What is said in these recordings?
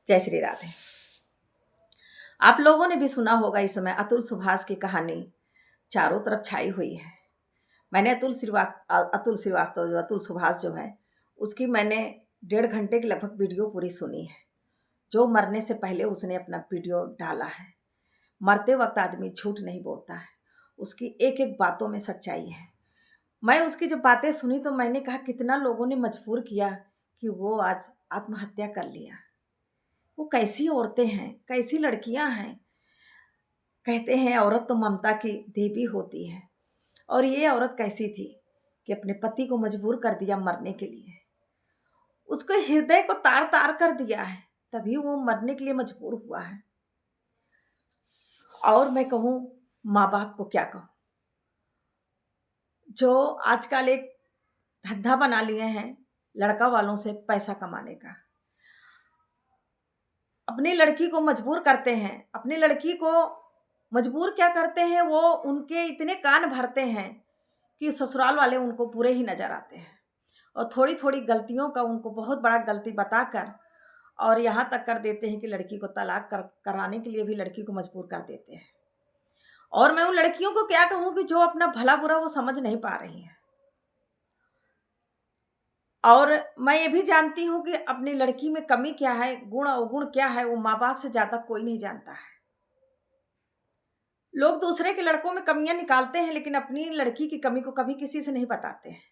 जय श्री राधे। आप लोगों ने भी सुना होगा इस समय अतुल सुभाष की कहानी चारों तरफ छाई हुई है। मैंने अतुल सुभाष जो है उसकी मैंने 1.5 घंटे की लगभग वीडियो पूरी सुनी है। जो मरने से पहले उसने अपना वीडियो डाला है। मरते वक्त आदमी झूठ नहीं बोलता है, उसकी एक एक बातों में सच्चाई है। मैं उसकी जब बातें सुनी तो मैंने कहा कितना लोगों ने मजबूर किया कि वो आज आत्महत्या कर लिया। वो कैसी औरतें हैं, कैसी लड़कियां हैं। कहते हैं औरत तो ममता की देवी होती है, और ये औरत कैसी थी कि अपने पति को मजबूर कर दिया मरने के लिए। उसके हृदय को तार तार कर दिया है, तभी वो मरने के लिए मजबूर हुआ है। और मैं कहूँ माँ बाप को क्या कहूँ, जो आजकल एक धंधा बना लिए हैं लड़का वालों से पैसा कमाने का। अपनी लड़की को मजबूर करते हैं, अपनी लड़की को मजबूर क्या करते हैं, वो उनके इतने कान भरते हैं कि ससुराल वाले उनको बुरे ही नजर आते हैं, और थोड़ी थोड़ी गलतियों का उनको बहुत बड़ा गलती बताकर और यहाँ तक कर देते हैं कि लड़की को तलाक कराने के लिए भी लड़की को मजबूर कर देते हैं। और मैं उन लड़कियों को क्या कहूँ कि जो अपना भला बुरा वो समझ नहीं पा रही हैं। और मैं ये भी जानती हूँ कि अपनी लड़की में कमी क्या है, गुण अवगुण क्या है, वो माँ बाप से ज्यादा कोई नहीं जानता है। लोग दूसरे के लड़कों में कमियां निकालते हैं, लेकिन अपनी लड़की की कमी को कभी किसी से नहीं बताते हैं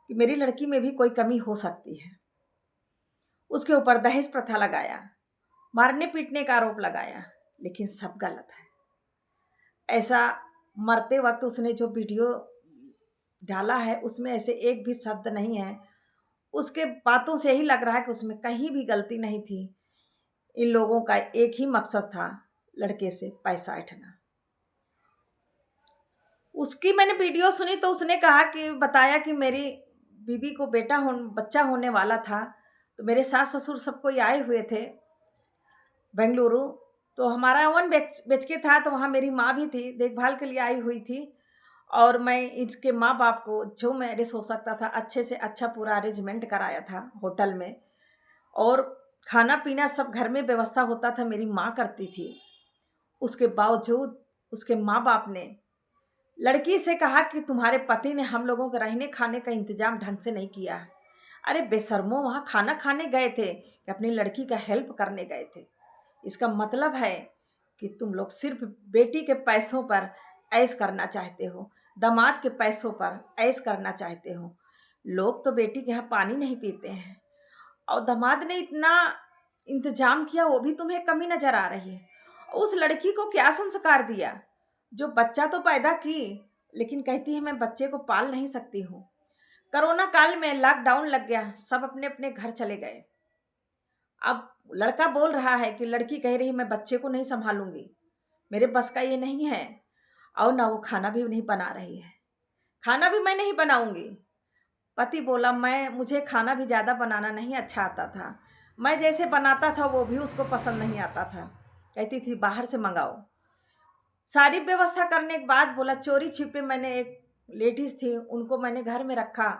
कि मेरी लड़की में भी कोई कमी हो सकती है। उसके ऊपर दहेज प्रथा लगाया, मारने पीटने का आरोप लगाया, लेकिन सब गलत है। ऐसा मरते वक्त उसने जो वीडियो डाला है उसमें ऐसे एक भी शब्द नहीं है। उसके बातों से यही लग रहा है कि उसमें कहीं भी गलती नहीं थी। इन लोगों का एक ही मकसद था, लड़के से पैसा ऐंठना। उसकी मैंने वीडियो सुनी तो उसने कहा कि बताया कि मेरी बीबी को बच्चा होने वाला था, तो मेरे सास ससुर सब कोई आए हुए थे बेंगलुरु। तो हमारा ओवन बेच के था, तो वहाँ मेरी माँ भी थी, देखभाल के लिए आई हुई थी। और मैं इसके माँ बाप को जो मैनेज हो सकता था अच्छे से अच्छा पूरा अरेंजमेंट कराया था होटल में, और खाना पीना सब घर में व्यवस्था होता था, मेरी माँ करती थी। उसके बावजूद उसके माँ बाप ने लड़की से कहा कि तुम्हारे पति ने हम लोगों के रहने खाने का इंतजाम ढंग से नहीं किया है। अरे बेशर्मो, वहाँ खाना खाने गए थे कि अपनी लड़की का हेल्प करने गए थे? इसका मतलब है कि तुम लोग सिर्फ बेटी के पैसों पर ऐश करना चाहते हो, दामाद के पैसों पर ऐश करना चाहते हो। लोग तो बेटी के यहाँ पानी नहीं पीते हैं, और दामाद ने इतना इंतजाम किया, वो भी तुम्हें कमी नजर आ रही है। उस लड़की को क्या संस्कार दिया जो बच्चा तो पैदा की, लेकिन कहती है मैं बच्चे को पाल नहीं सकती हूँ। कोरोना काल में लॉकडाउन लग गया, सब अपने अपने घर चले गए। अब लड़का बोल रहा है कि लड़की कह रही है मैं बच्चे को नहीं संभालूंगी, मेरे बस का ये नहीं है। और ना वो खाना भी नहीं बना रही है, खाना भी मैं नहीं बनाऊंगी। पति बोला मुझे खाना भी ज़्यादा बनाना नहीं अच्छा आता था, मैं जैसे बनाता था वो भी उसको पसंद नहीं आता था, कहती थी बाहर से मंगाओ। सारी व्यवस्था करने के बाद बोला चोरी छिपे मैंने एक लेडीज थी उनको मैंने घर में रखा,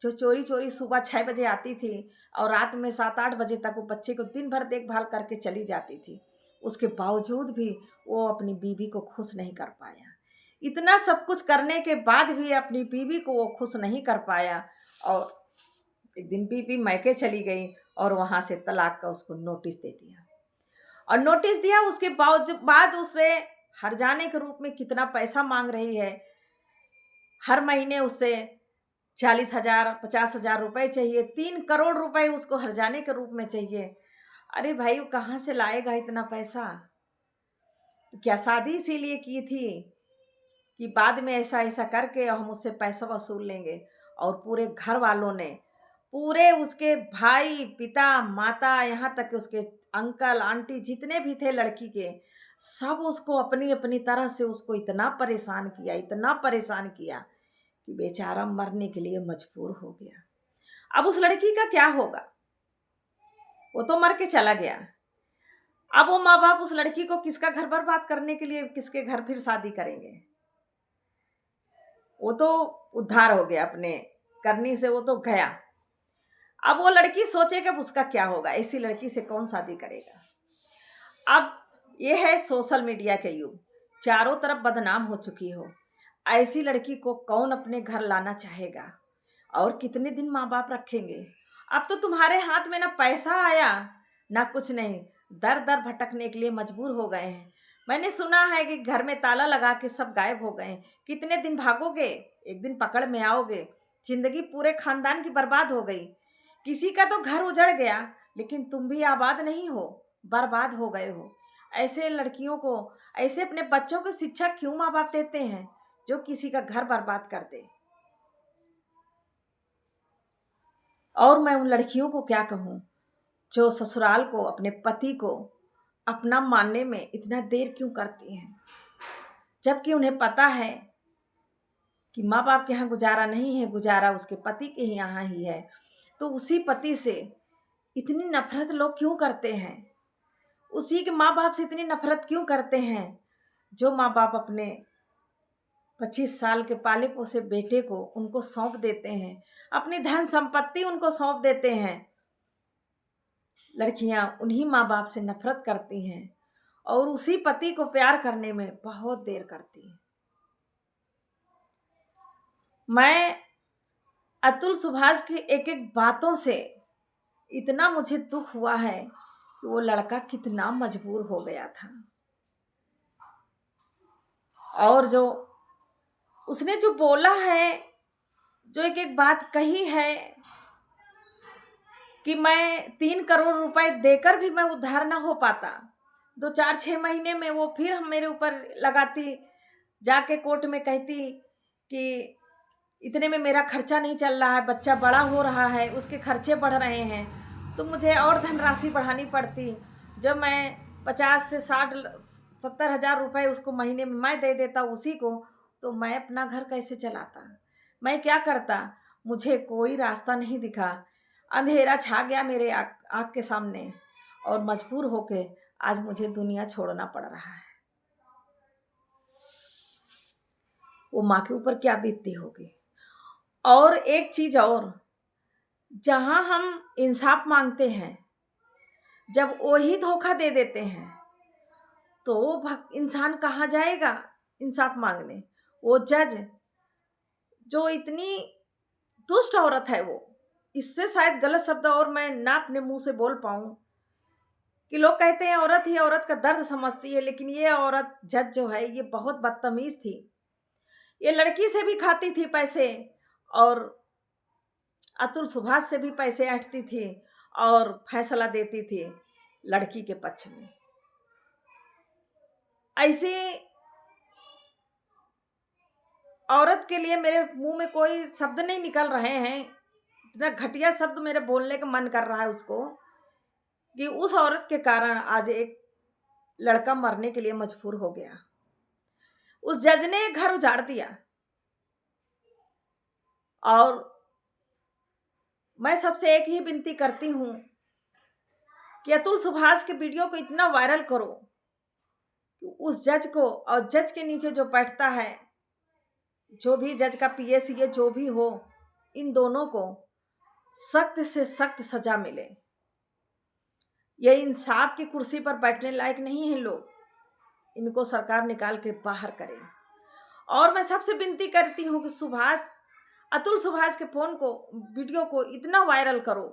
जो चोरी चोरी सुबह 6 बजे आती थी और रात में 7-8 बजे तक वो बच्चे को दिन भर देखभाल करके चली जाती थी। उसके बावजूद भी वो अपनी बीवी को खुश नहीं कर पाया। इतना सब कुछ करने के बाद भी अपनी बीवी को वो खुश नहीं कर पाया, और एक दिन बीवी मैके चली गई और वहाँ से तलाक का उसको नोटिस दे दिया। और नोटिस दिया उसके बाद उसे हर्जाने के रूप में कितना पैसा मांग रही है। हर महीने उससे 40,000 50,000 रुपए चाहिए, 3 करोड़ रुपए उसको हर्जाने के रूप में चाहिए। अरे भाई वो कहाँ से लाएगा इतना पैसा? तो क्या शादी इसीलिए की थी कि बाद में ऐसा ऐसा करके हम उससे पैसा वसूल लेंगे? और पूरे घर वालों ने, पूरे उसके भाई पिता माता, यहाँ तक कि उसके अंकल आंटी जितने भी थे लड़की के, सब उसको अपनी अपनी तरह से उसको इतना परेशान किया, इतना परेशान किया कि बेचारा मरने के लिए मजबूर हो गया। अब उस लड़की का क्या होगा? वो तो मर के चला गया। अब वो माँ बाप उस लड़की को किसका घर बर्बाद करने के लिए किसके घर फिर शादी करेंगे? वो तो उद्धार हो गया, अपने करनी से वो तो गया। अब वो लड़की सोचे कि अब उसका क्या होगा, ऐसी लड़की से कौन शादी करेगा। अब ये है सोशल मीडिया के युग, चारों तरफ बदनाम हो चुकी हो, ऐसी लड़की को कौन अपने घर लाना चाहेगा, और कितने दिन माँ बाप रखेंगे। अब तो तुम्हारे हाथ में ना पैसा आया ना कुछ नहीं, दर दर भटकने के लिए मजबूर हो गए हैं। मैंने सुना है कि घर में ताला लगा के सब गायब हो गए। कितने दिन भागोगे, एक दिन पकड़ में आओगे। जिंदगी पूरे खानदान की बर्बाद हो गई। किसी का तो घर उजड़ गया, लेकिन तुम भी आबाद नहीं हो, बर्बाद हो गए हो। ऐसे लड़कियों को, ऐसे अपने बच्चों को शिक्षा क्यों माँ बाप देते हैं जो किसी का घर बर्बाद कर दे। और मैं उन लड़कियों को क्या कहूँ जो ससुराल को, अपने पति को अपना मानने में इतना देर क्यों करती हैं, जबकि उन्हें पता है कि माँ बाप के यहाँ गुजारा नहीं है, गुजारा उसके पति के यहाँ ही है। तो उसी पति से इतनी नफरत लोग क्यों करते हैं, उसी के माँ बाप से इतनी नफरत क्यों करते हैं, जो माँ बाप अपने 25 साल के पाले पोसे बेटे को उनको सौंप देते हैं, अपनी धन संपत्ति उनको सौंप देते हैं। लड़कियां उन्हीं माँ बाप से नफरत करती हैं और उसी पति को प्यार करने में बहुत देर करती हैं। मैं अतुल सुभाष की एक एक बातों से इतना मुझे दुख हुआ है कि वो लड़का कितना मजबूर हो गया था। और जो उसने जो बोला है, जो एक एक बात कही है कि मैं 3 करोड़ रुपए देकर भी मैं उद्धार ना हो पाता, 2-4-6 महीने में वो फिर हम मेरे ऊपर लगाती, जाके कोर्ट में कहती कि इतने में मेरा खर्चा नहीं चल रहा है, बच्चा बड़ा हो रहा है, उसके खर्चे बढ़ रहे हैं, तो मुझे और धनराशि बढ़ानी पड़ती। जब मैं 50 से 60-70 हज़ार रुपये उसको महीने में मैं दे देता उसी को, तो मैं अपना घर कैसे चलाता, मैं क्या करता। मुझे कोई रास्ता नहीं दिखा, अंधेरा छा गया मेरे आँख के सामने, और मजबूर होके आज मुझे दुनिया छोड़ना पड़ रहा है। वो माँ के ऊपर क्या बीतती होगी। और एक चीज़ और, जहाँ हम इंसाफ मांगते हैं, जब वही धोखा दे देते हैं, तो इंसान कहाँ जाएगा इंसाफ मांगने। वो जज जो इतनी दुष्ट औरत है, वो, इससे शायद गलत शब्द और मैं ना अपने मुंह से बोल पाऊँ, कि लोग कहते हैं औरत ही औरत का दर्द समझती है, लेकिन ये औरत जज जो है ये बहुत बदतमीज थी। ये लड़की से भी खाती थी पैसे, और अतुल सुभाष से भी पैसे ऐंठती थी, और फैसला देती थी लड़की के पक्ष में। ऐसी औरत के लिए मेरे मुंह में कोई शब्द नहीं निकल रहे हैं, इतना घटिया शब्द मेरे बोलने का मन कर रहा है उसको, कि उस औरत के कारण आज एक लड़का मरने के लिए मजबूर हो गया। उस जज ने घर उजाड़ दिया। और मैं सबसे एक ही विनती करती हूँ कि अतुल सुभाष के वीडियो को इतना वायरल करो कि उस जज को, और जज के नीचे जो बैठता है, जो भी जज का पीएस ये जो भी हो, इन दोनों को सख्त से सख्त सजा मिले। ये इंसाफ की कुर्सी पर बैठने लायक नहीं है लोग, इनको सरकार निकाल के बाहर करे। और मैं सबसे विनती करती हूँ कि अतुल सुभाष के फोन को, वीडियो को इतना वायरल करो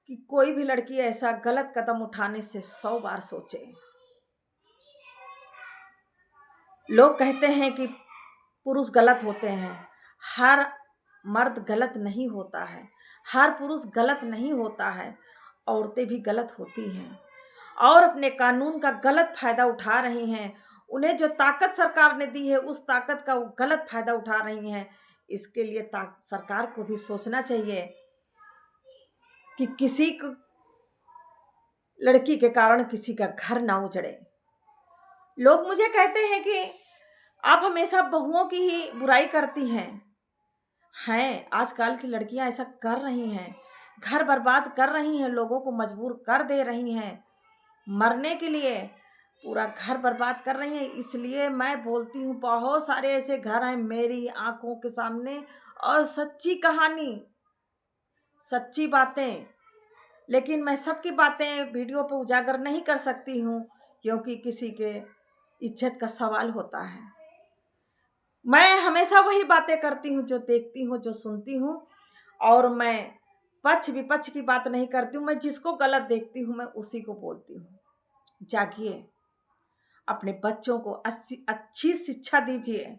कि कोई भी लड़की ऐसा गलत कदम उठाने से 100 बार सोचे। लोग कहते हैं कि पुरुष गलत होते हैं, हर मर्द गलत नहीं होता है, हर पुरुष गलत नहीं होता है, औरतें भी गलत होती हैं और अपने कानून का गलत फायदा उठा रही हैं। उन्हें जो ताकत सरकार ने दी है, उस ताकत का वो गलत फायदा उठा रही हैं। इसके लिए सरकार को भी सोचना चाहिए कि किसी को, लड़की के कारण किसी का घर ना उजड़े। लोग मुझे कहते हैं कि आप हमेशा बहुओं की ही बुराई करती हैं। आजकल की लड़कियां ऐसा कर रही हैं, घर बर्बाद कर रही हैं, लोगों को मजबूर कर दे रही हैं मरने के लिए, पूरा घर बर्बाद कर रही हैं। इसलिए मैं बोलती हूँ, बहुत सारे ऐसे घर हैं मेरी आंखों के सामने, और सच्ची कहानी सच्ची बातें, लेकिन मैं सबकी बातें वीडियो पे उजागर नहीं कर सकती हूँ, क्योंकि किसी के इज्जत का सवाल होता है। मैं हमेशा वही बातें करती हूँ जो देखती हूँ, जो सुनती हूँ, और मैं पक्ष विपक्ष की बात नहीं करती हूँ। मैं जिसको गलत देखती हूँ मैं उसी को बोलती हूँ। जागिए, अपने बच्चों को अच्छी शिक्षा दीजिए,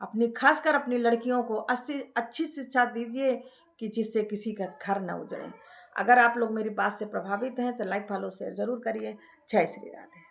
अपनी खासकर अपनी लड़कियों को अच्छी शिक्षा दीजिए कि जिससे किसी का घर न उजड़े। अगर आप लोग मेरी बात से प्रभावित हैं तो लाइक फॉलो शेयर जरूर करिए। जय श्री राधे।